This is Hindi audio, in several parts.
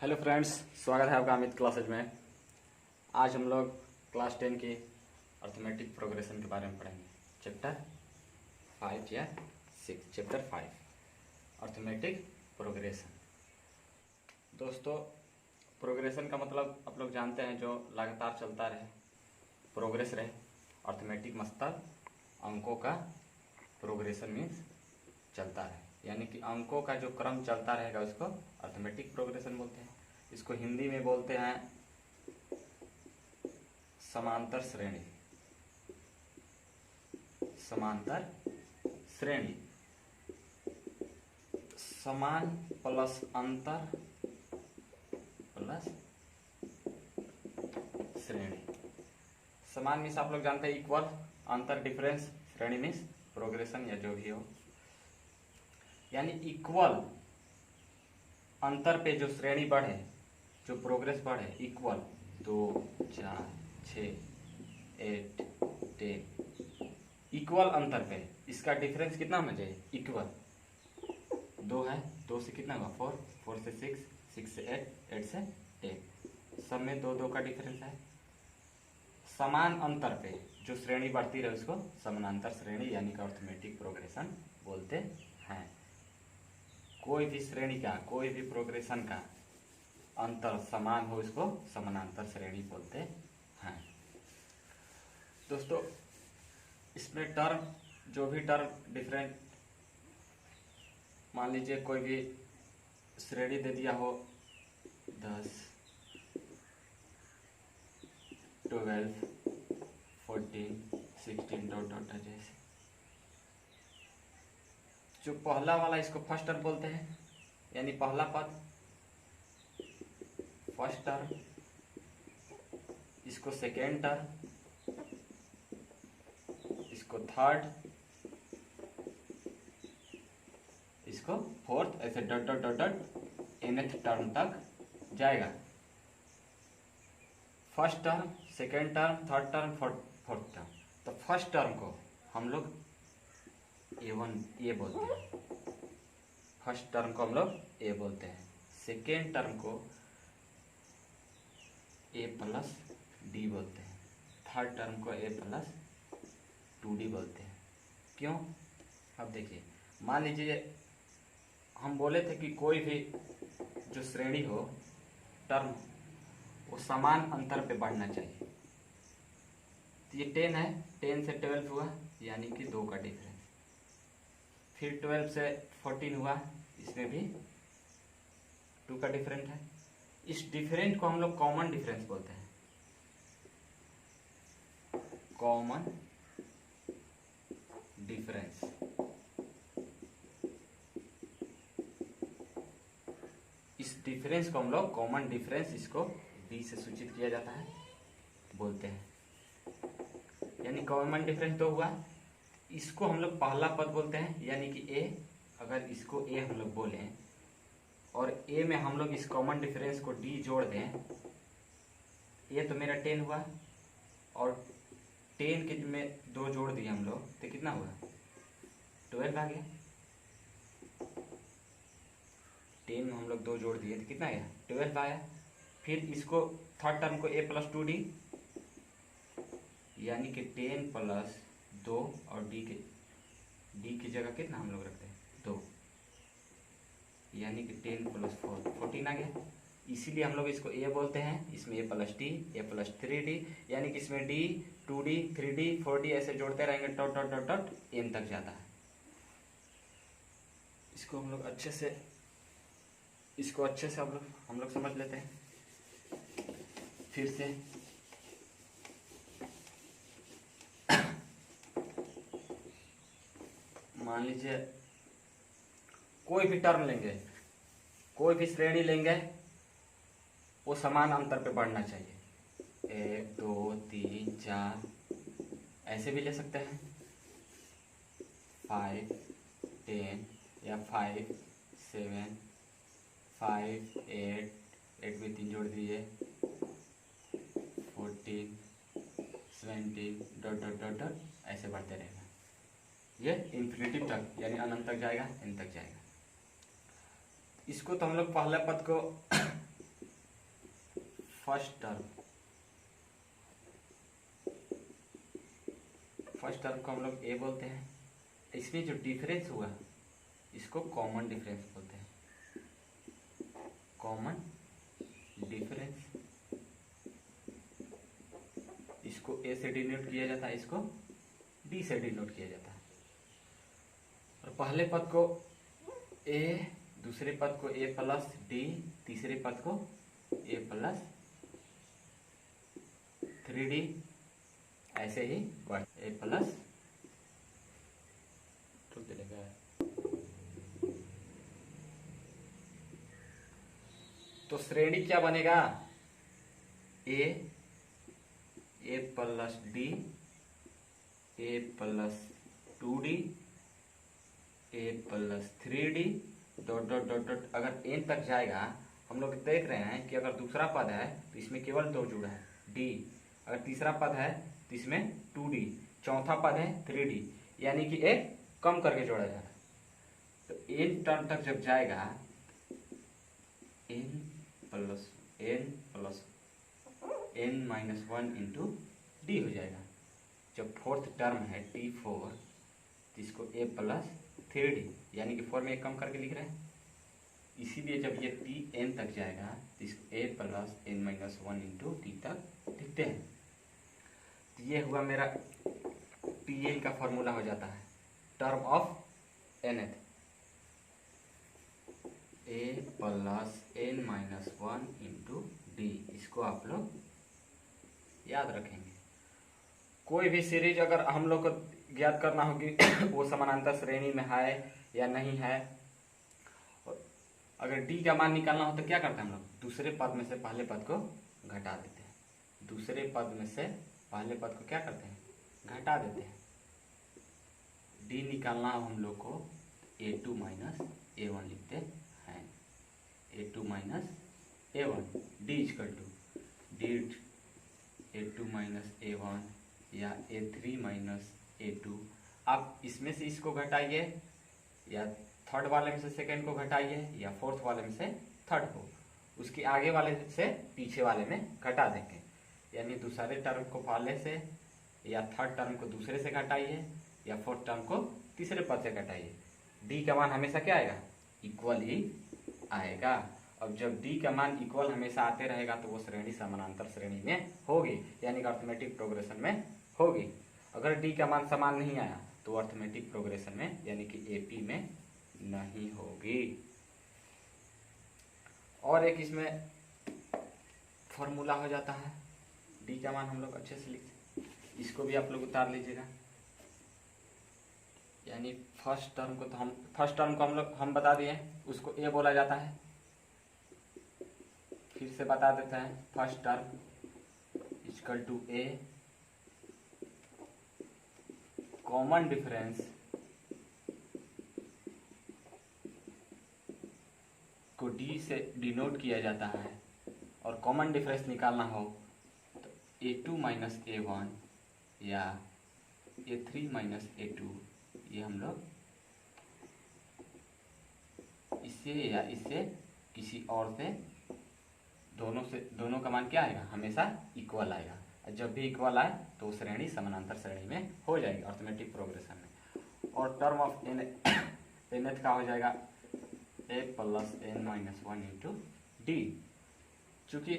हेलो फ्रेंड्स, स्वागत है आपका अमित क्लासेज में। आज हम लोग क्लास 10 की अर्थमेटिक प्रोग्रेशन के बारे में पढ़ेंगे। चैप्टर 5 या 6, चैप्टर 5 अर्थमेटिक प्रोग्रेशन। दोस्तों, प्रोग्रेशन का मतलब आप लोग जानते हैं, जो लगातार चलता रहे, प्रोग्रेस रहे। अर्थमेटिक मतलब अंकों का प्रोग्रेशन मीन्स चलता रहे, यानी कि अंकों का जो क्रम चलता रहेगा उसको अर्थमेटिक प्रोग्रेशन बोलते हैं। इसको हिंदी में बोलते हैं समांतर श्रेणी। समांतर श्रेणी, समान प्लस अंतर प्लस श्रेणी। समान मीन्स आप लोग जानते हैं इक्वल, अंतर डिफरेंस, श्रेणी मीन्स प्रोग्रेशन या जो भी हो, यानी इक्वल अंतर पे जो श्रेणी बढ़े, जो प्रोग्रेस बढ़े, इक्वल 2, 4, 6, 8, 10, इक्वल अंतर पे इसका डिफरेंस कितना होना चाहिए? इक्वल 2 है, 2 से कितना होगा? 4, 4 से 6, 6 से 8, 8 से 10, सब में 2 2 का डिफरेंस है। समान अंतर पे जो श्रेणी बढ़ती रहे उसको समानांतर श्रेणी यानी कि अर्थमेटिक प्रोग्रेशन बोलते हैं। कोई भी श्रेणी का, कोई भी प्रोग्रेशन का अंतर समान हो इसको समानांतर श्रेणी बोलते हैं। दोस्तों, इसमें टर्म, जो भी टर्म डिफरेंट, मान लीजिए कोई भी श्रेणी दे दिया हो 10, 12, 14, 16 डॉट डॉट जैसे। जो पहला वाला इसको फर्स्ट टर्म बोलते हैं, यानी पहला पद फर्स्ट टर्म, इसको सेकेंड टर्म, इसको थर्ड, इसको फोर्थ, ऐसे dot dot dot dot nth term तक जाएगा। First term, second term, third term, fourth term. तो फर्स्ट टर्म को हम लोग A1 ए बोलते हैं। फर्स्ट टर्म को हम लोग ए बोलते हैं। सेकेंड टर्म को A प्लस डी बोलते हैं। थर्ड टर्म को A प्लस 2D बोलते हैं। क्यों? अब देखिए, मान लीजिए हम बोले थे कि कोई भी जो श्रेणी हो, टर्म, वो समान अंतर पे बढ़ना चाहिए। तो ये 10 है, 10 से 12 हुआ, यानी कि 2 का डिफरेंस। फिर 12 से 14 हुआ, इसमें भी 2 का डिफरेंट है। इस डिफरेंट को हम लोग कॉमन डिफरेंस बोलते हैं। Common difference. इस डिफरेंस को हम लोग कॉमन डिफरेंस, इसको बी से सूचित किया जाता है, बोलते हैं। यानी कॉमन डिफरेंस तो हुआ, इसको हम लोग पहला पद बोलते हैं, यानी कि ए। अगर इसको ए हम लोग बोलें और ए में हम लोग इस कॉमन डिफरेंस को डी जोड़ दें, ये तो मेरा 10 हुआ, और 10 के में 2 जोड़ दिए हम लोग, तो कितना हुआ? 12 आ गया। 10 में हम लोग 2 जोड़ दिए तो कितना आया? 12 आया। फिर इसको थर्ड टर्म को A प्लस 2D, यानी कि 10 प्लस 2, और डी की जगह कितना हम लोग रखते हैं? 2, यानी कि 10 प्लस 4, 14 आ गया। इसीलिए हम लोग इसको ए बोलते हैं। इसमें A plus D, A plus 3D, यानी कि इसमें D, 2D, 3D, 4D ऐसे जोड़ते रहेंगे, dot dot dot dot n तक जाता है। इसको हम लोग अच्छे से हम लोग समझ लेते हैं। फिर से मान लीजिए कोई भी टर्म लेंगे, कोई भी श्रेणी लेंगे, वो समान अंतर पे बढ़ना चाहिए। 1, 2, 3, 4 ऐसे भी ले सकते हैं। 5, 10 या 5, 7, 5, 8 में 3 जोड़ दिए, 14, 17 डॉट डॉट डॉट डॉट ऐसे बढ़ते रहेगा। ये इन्फिनिटी तक, यानी अनंत तक जाएगा, n तक जाएगा। इसको तो हम लोग पहला पद को फर्स्ट टर्म को हम लोग ए बोलते हैं। इसमें जो डिफरेंस हुआ इसको कॉमन डिफरेंस बोलते हैं। कॉमन डिफरेंस, इसको ए से डिनोट किया जाता है, इसको डी से डिनोट किया जाता है। और पहले पद को ए, दूसरे पद को ए प्लस डी, तीसरे पद को ए प्लस 3D, ऐसे ही ए प्लस तो चलेगा। तो श्रेणी क्या बनेगा? A plus d, a plus 2D, a plus 3D, dot dot dot dot. अगर एन तक जाएगा, हम लोग देख रहे हैं कि अगर दूसरा पद है तो इसमें केवल 2 जुड़ा है डी, अगर तीसरा पद है तो इसमें 2D, चौथा पद है 3D, यानी कि एक कम करके जोड़ा जा रहा है। तो एन टर्म तक जब जाएगा n plus N minus 1 into D हो जाएगा। जब फोर्थ टर्म है T4 तो इसको ए प्लस 3D, यानी कि 4 में एक कम करके लिख रहे हैं, इसीलिए जब ये Tn तक जाएगा तो इसको a plus N minus 1 into t तक लिखते हैं। तो ये हुआ मेरा Tn का फॉर्मूला हो जाता है, term of nth, A plus N minus 1 into D. इसको आप लोग याद रखेंगे। कोई भी सीरीज अगर हम लोग को ज्ञात करना होगी वो समानांतर श्रेणी में है या नहीं है, अगर डी का मान निकालना हो तो क्या करते हैं हम लोग? दूसरे पद में से पहले पद को घटा देते हैं। दूसरे पद में से पहले पद को क्या करते हैं? घटा देते हैं। डी निकालना हो हम लोग को A2 माइनस A1 लिखते हैं। A2 minus A1, D equal to D A2 minus A1 या A3 माइनस A2। आप इसमें से इसको घटाइए, या थर्ड वाले में से सेकंड को घटाइए, या फोर्थ वाले में से थर्ड को, उसके आगे वाले से पीछे वाले में घटा देंगे। यानी दूसरे टर्म को पहले से, या थर्ड टर्म को दूसरे से घटाइए, या फोर्थ टर्म को तीसरे पद से घटाइए। डी का मान हमेशा क्या आएगा? इक्वल ही आएगा। अब जब डी का मान इक्वल हमेशा आते रहेगा तो वो श्रेणी समानांतर श्रेणी में होगी, यानी कि अर्थमेटिक प्रोग्रेशन में होगी। अगर डी का मान समान नहीं आया तो अर्थमेटिक प्रोग्रेशन में यानी कि एपी में नहीं होगी। और एक इसमें फॉर्मूला हो जाता है, डी का मान हम लोग अच्छे से लिखते, इसको भी आप लोग उतार लीजिएगा। यानी फर्स्ट टर्म को हम बता दिए, उसको ए बोला जाता है। फिर से बता देते हैं, first term equal to A, common difference को डी से डिनोट किया जाता है। और कॉमन डिफरेंस निकालना हो तो A2 माइनस A1 या A3 माइनस A2, ये हम लोग इससे या इससे किसी और से दोनों का मान क्या आएगा? हमेशा इक्वल आएगा। जब भी इक्वल आए तो श्रेणी समानांतर श्रेणी में हो जाएगी अर्थमेटिक प्रोग्रेशन में। और टर्म ऑफ nth का हो जाएगा a plus N minus 1 into d. चूँकि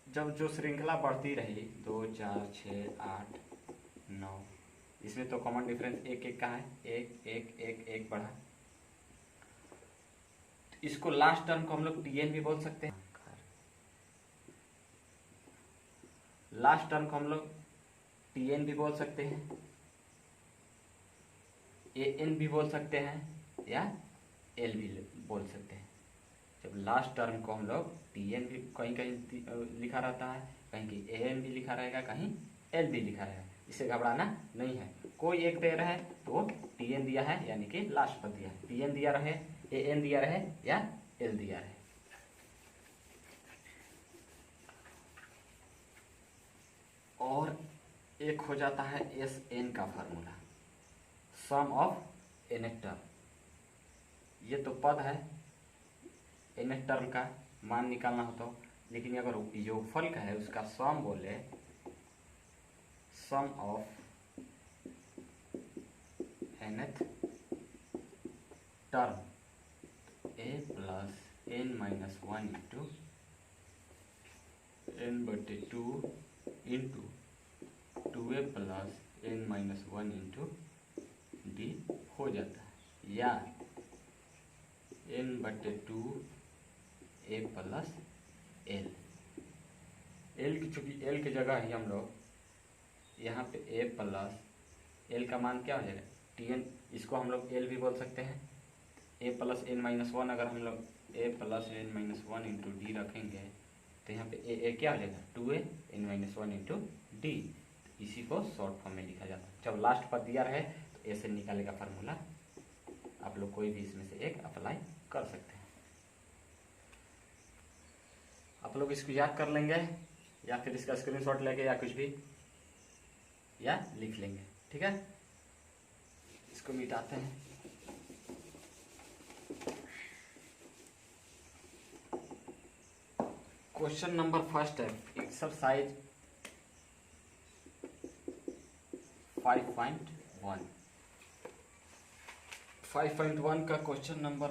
जब जो श्रृंखला बढ़ती रही 2, 4, 6, 8, 9, इसमें तो कॉमन डिफरेंस एक एक का है, एक एक एक एक बढ़ा। इसको लास्ट टर्म को हम लोग Tn भी बोल सकते हैं। लास्ट टर्म को हम लोग Tn भी बोल सकते हैं, An भी बोल सकते हैं, या L भी बोल सकते हैं। जब लास्ट टर्म को हम लोग Tn भी कहीं कहीं लिखा रहता है, कहीं कहीं An भी लिखा रहेगा, कहीं L भी लिखा रहेगा। इसे घबराना नहीं है। कोई एक दे रहा है तो Tn दिया है यानी कि लास्ट पद दिया है, Tn दिया रहे, An दिया रहे या L दिया रहे। और एक हो जाता है Sn का formula, sum of nth term. ये तो पद है, nth टर्म का मान निकालना हो तो लेकिन अगर योगफल का है उसका सम बोले, sum of nth term a plus n minus 1 into n/2 into 2a plus n minus 1 into D हो जाता है, या n/2 a plus l। l की चूंकि l की जगह ही हम लोग यहाँ पे a प्लस l का मान क्या हो जाएगा tn, इसको हम लोग l भी बोल सकते हैं। a प्लस n माइनस 1 अगर हम लोग a plus n minus 1 into D रखेंगे तो यहाँ पे a क्या हो जाएगा 2a n minus 1 into D. इसी को शॉर्ट फॉर्म में लिखा जाता है। जब लास्ट पद दिया रहे तो a से निकालेगा फार्मूला, आप लोग कोई भी इसमें से एक अप्लाई कर सकते हैं। आप लोग इसको याद कर लेंगे या फिर इसका स्क्रीनशॉट लेके या कुछ भी या लिख लेंगे, ठीक है। इसको मिटाते हैं। क्वेश्चन नंबर फर्स्ट है एक्सरसाइज 5.1। 5.1 का क्वेश्चन नंबर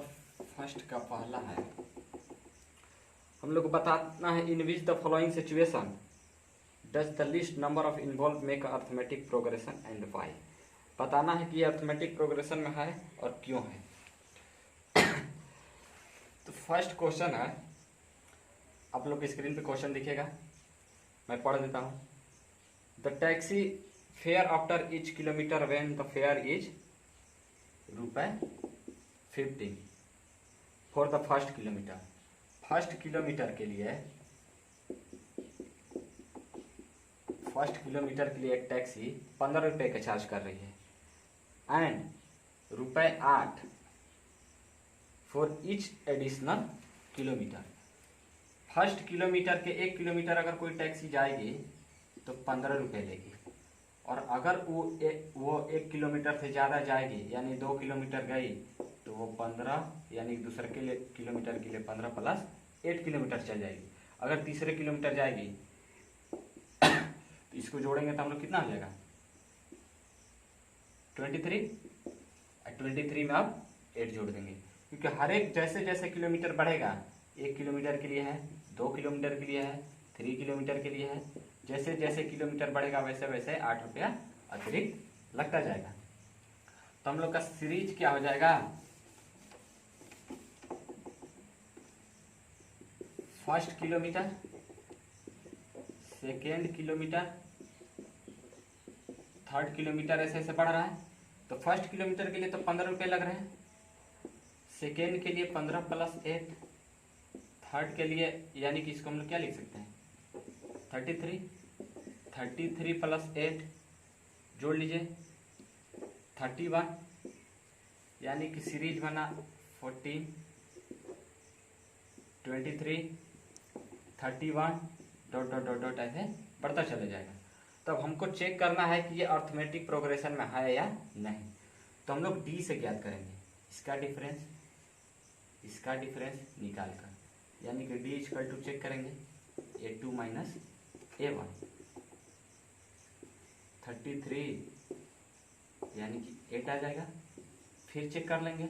फर्स्ट का पहला है। हम लोग को बताना है in which the following situation does the least number of involve make arithmetic progression and why. बताना है कि ये अर्थमेटिक प्रोग्रेशन में है और क्यों है। तो फर्स्ट क्वेश्चन है, आप लोग स्क्रीन पे क्वेश्चन दिखेगा, मैं पढ़ देता हूँ। The taxi fare after each kilometre when the fair is ₹15 for the first kilometre. First kilometre के लिए एक टैक्सी 15 रुपये का चार्ज कर रही है and ₹8 for each additional kilometre. First kilometre के 1 किलोमीटर अगर कोई टैक्सी जाएगी तो 15 रुपये लेगी, और अगर वो 1 किलोमीटर से ज़्यादा जाएगी यानी 2 किलोमीटर गई तो वो 15 यानी दूसरे किलोमीटर के लिए 15 प्लस 8 किलोमीटर चल जाएगी। अगर तीसरे किलोमीटर जाएगी तो इसको जोड़ेंगे तो हम लोग कितना हो जाएगा 23 में अब 8 जोड़ देंगे, क्योंकि हर एक जैसे जैसे किलोमीटर बढ़ेगा, 1 किलोमीटर के लिए है, 2 किलोमीटर के लिए है, 3 किलोमीटर के लिए है, जैसे जैसे किलोमीटर बढ़ेगा वैसे वैसे 8 रुपया अतिरिक्त लगता जाएगा। तो हम लोग का सीरीज क्या हो जाएगा, first kilometre, second kilometre, third kilometre ऐसे ऐसे बढ़ रहा है। तो फर्स्ट किलोमीटर के लिए तो 15 रुपये लग रहे हैं, सेकेंड के लिए 15 प्लस 8, थर्ड के लिए यानी कि इसको हम लोग क्या लिख सकते हैं 33 प्लस 8 जोड़ लीजिए 31, यानी कि सीरीज बना 14, 23, 31 डॉट डॉट डॉट डॉट ऐसे बढ़ता चला जाएगा। तब हमको चेक करना है कि ये अर्थमेटिक प्रोग्रेशन में है या नहीं। तो हम लोग डी से ज्ञात करेंगे इसका डिफरेंस निकाल कर, यानी कि डी इक्वल टू चेक करेंगे A2 माइनस A1, 33 यानी कि 8 आ जाएगा। फिर चेक कर लेंगे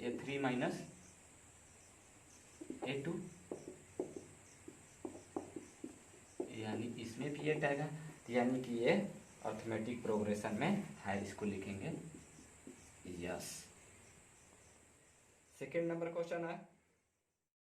A3 माइनस A2 यानी इसमें भी 8 आएगा, यानी कि ये अर्थमेटिक प्रोग्रेशन में है, इसको लिखेंगे यस। सेकेंड नंबर क्वेश्चन है